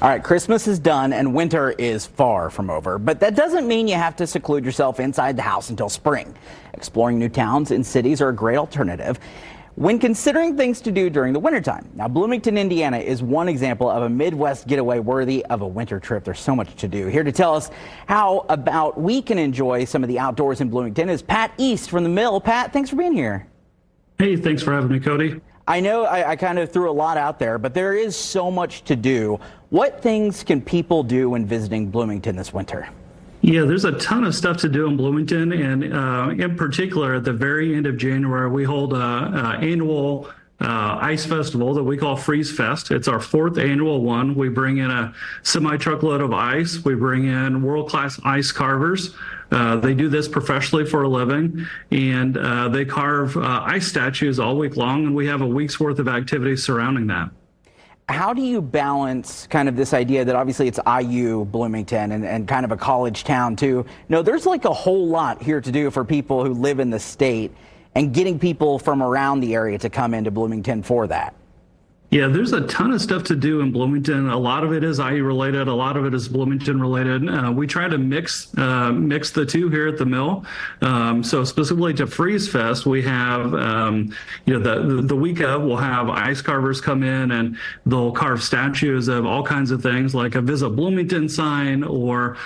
All right, Christmas is done and winter is far from over, but that doesn't mean you have to seclude yourself inside the house until spring. Exploring new towns and cities are a great alternative when considering things to do during the wintertime. Now, Bloomington, Indiana is one example of a Midwest getaway worthy of a winter trip. There's so much to do. Here to tell us how about we can enjoy some of the outdoors in Bloomington is Pat East from the Mill. Pat, thanks for being here. Hey, thanks for having me, Cody. I know I kind of threw a lot out there, but there is so much to do. What things can people do when visiting Bloomington this winter? Yeah, there's a ton of stuff to do in Bloomington, and in particular, at the very end of January, we hold a annual ice festival that we call Freezefest. It's our fourth annual one. We bring in a semi-truckload of ice. We bring in world-class ice carvers. They do this professionally for a living, and they carve ice statues all week long, and we have a week's worth of activities surrounding that. How do you balance kind of this idea that obviously it's IU Bloomington and kind of a college town too? No, there's like a whole lot here to do for people who live in the state and getting people from around the area to come into Bloomington for that. Yeah, there's a ton of stuff to do in Bloomington. A lot of it is IU related. A lot of it is Bloomington related. We try to mix the two here at the Mill. So specifically to Freeze Fest, we have the week of we'll have ice carvers come in and they'll carve statues of all kinds of things like a Visit Bloomington sign or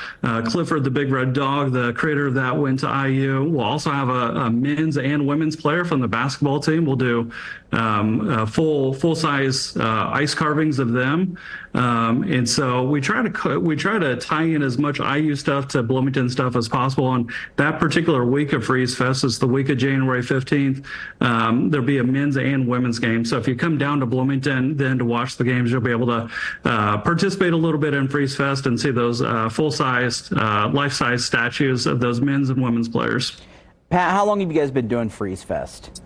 Clifford the Big Red Dog, the creator of that went to IU. We'll also have a men's and women's player from the basketball team. We'll do full size ice carvings of them, and so we try to tie in as much IU stuff to Bloomington stuff as possible. On that particular week of Freeze Fest is the week of January 15th. There'll be a men's and women's game. So if you come down to Bloomington then to watch the games, you'll be able to participate a little bit in Freeze Fest and see those full-sized, life-size statues of those men's and women's players. Pat, how long have you guys been doing Freeze Fest?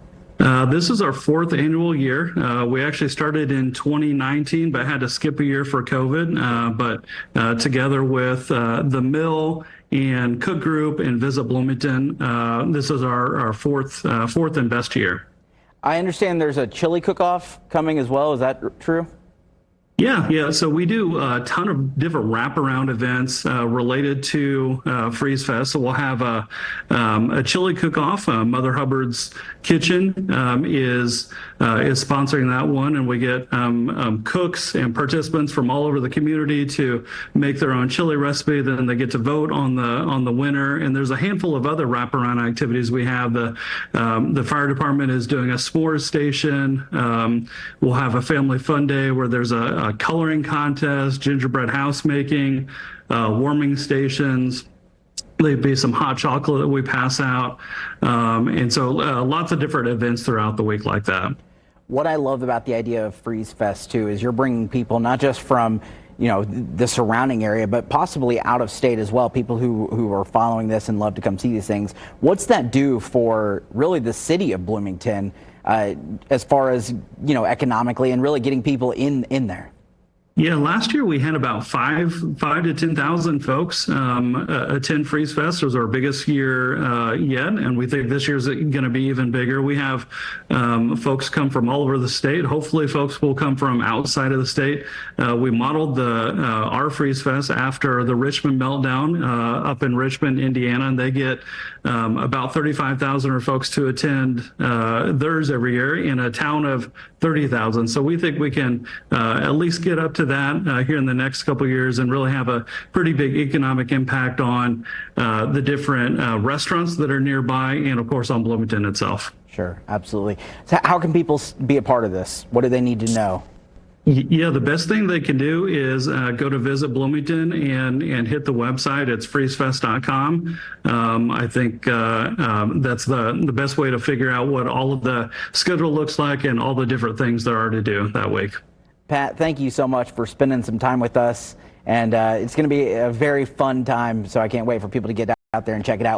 This is our fourth annual year. We actually started in 2019, but had to skip a year for COVID. But together with the Mill and Cook Group and Visit Bloomington, this is our fourth and best year. I understand there's a chili cook-off coming as well. Is that true? Yeah. So we do a ton of different wraparound events related to Freeze Fest. So we'll have a chili cook-off. Mother Hubbard's Kitchen is sponsoring that one, and we get cooks and participants from all over the community to make their own chili recipe. Then they get to vote on the winner. And there's a handful of other wraparound activities we have. The fire department is doing a s'mores station. We'll have a family fun day where there's a coloring contest, gingerbread house making, warming stations. There'd be some hot chocolate that we pass out. And so lots of different events throughout the week like that. What I love about the idea of Freeze Fest too is you're bringing people not just from the surrounding area, but possibly out of state as well, people who are following this and love to come see these things. What's that do for really the city of Bloomington as far as economically and really getting people in there? Yeah, last year we had about 5,000 to 10,000 folks attend Freeze Fest. It was our biggest year yet, and we think this year's going to be even bigger. We have folks come from all over the state. Hopefully, folks will come from outside of the state. We modeled our Freeze Fest after the Richmond meltdown up in Richmond, Indiana, and they get about 35,000 folks to attend theirs every year in a town of 30,000. So we think we can at least get up to that here in the next couple of years and really have a pretty big economic impact on the different restaurants that are nearby and, of course, on Bloomington itself. Sure, absolutely. So how can people be a part of this? What do they need to know? Yeah, the best thing they can do is go to Visit Bloomington and hit the website. It's freezefest.com. I think that's the best way to figure out what all of the schedule looks like and all the different things there are to do that week. Pat, thank you so much for spending some time with us. And it's going to be a very fun time, so I can't wait for people to get out there and check it out.